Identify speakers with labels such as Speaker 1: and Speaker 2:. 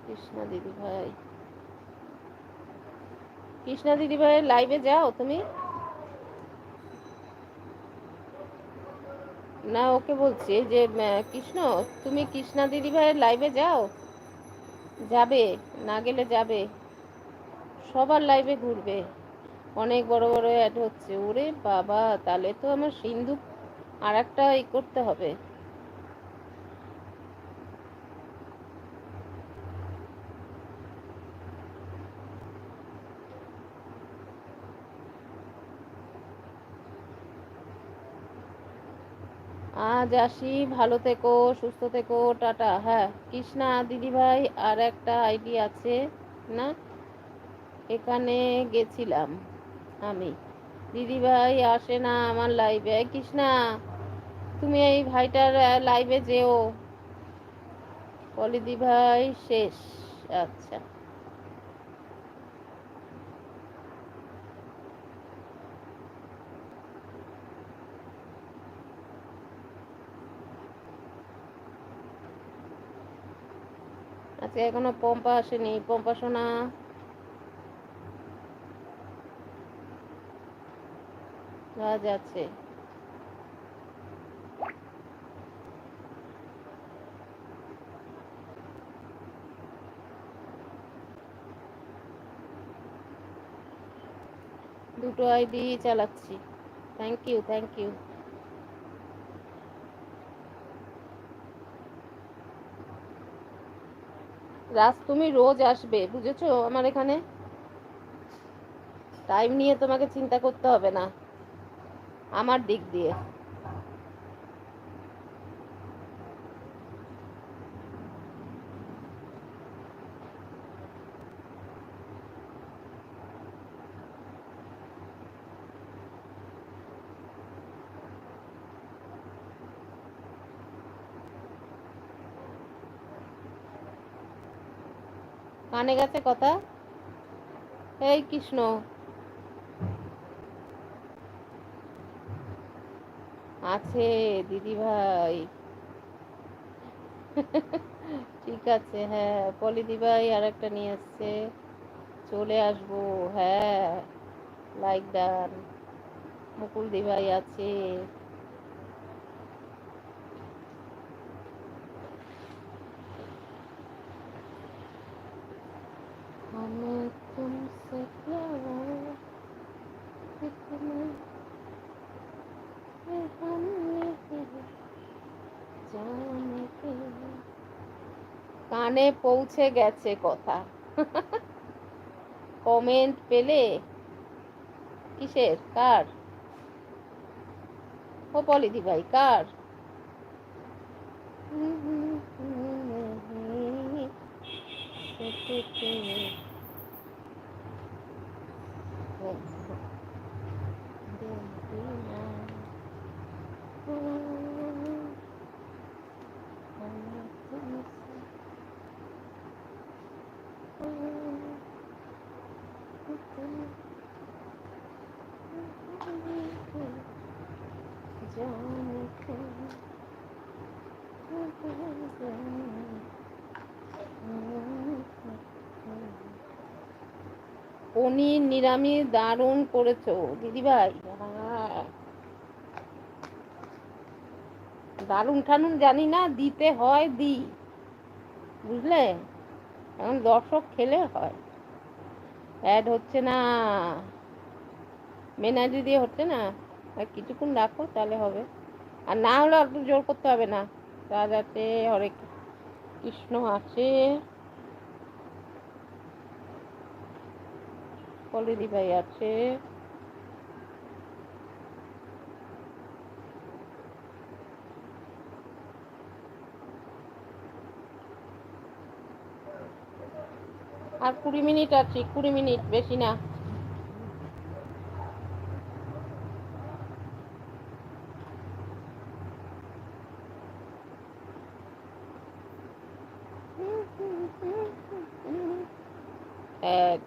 Speaker 1: কৃষ্ণা দিদি ভাই, কৃষ্ণা দিদি ভাইয়ের লাইভে যাও তুমি? না, ওকে বলছি যে কৃষ্ণ, তুমি কৃষ্ণা দিদি ভাইয়ের লাইভে যাও? যাবে? না গেলে যাবে, সবার লাইভে ঘুরবে, অনেক বড় বড় অ্যাড হচ্ছে। ওরে বাবা, তাহলে তো আমার সিন্ধু আর একটা করতে হবে। আজ আসি, ভালো থেকো, সুস্থ থেকো, টাটা। হ্যাঁ কৃষ্ণা দিদিভাই, আর একটা আইডি আছে না, এখানে গেছিলাম আমি। দিদিভাই আসে না আমার লাইভে। কৃষ্ণা, তুমি এই ভাইটার লাইভে যেও। পলি দিভাই শেষ, আচ্ছা। আচ্ছা, এখনো পম্পা আসেনি। পম্পা সোনা, আজ আছে। দুটো আইডি চালাচ্ছি। Thank you, thank you. Raj, তুমি রোজ আসবে, বুঝেছো? আমার এখানে টাইম নিয়ে তোমাকে চিন্তা করতে হবে না আমার দিক দিয়ে। কানে গেছে কথা? এই কৃষ্ণ, আছে দিদি ভাই। ঠিক আছে, হ্যাঁ পলি দিভাই আর একটা নিয়ে এসছে, চলে আসবো। হ্যাঁ, লাইক ডান। মুকুল দিভাই আছে। हमें तुमसे प्यार इतना है, हम नहीं जानते। কানে পৌঁছে গেছে কথা। কমেন্ট পেলে? কিসের, কার? ও পলিদি ভাই, কার? পনির নিরামিষ দারুণ করেছো দিদিভাই। হ্যাঁ, দারুণ ঠানুন জানি না, দিতে হয় দিই, বুঝলে? এখন দর্শক খেলে হয়। অ্যাড হচ্ছে না, মেন আইডি দিয়ে হচ্ছে না। আর কিছুক্ষণ রাখো, তাহলে হবে। আর না হলে অত জোর করতে হবে না। রাজ আছে, হরে কৃষ্ণ আছে, পলিদি ভাই আছে। আর 20 মিনিট আছে, 20 মিনিট, বেশি না। এক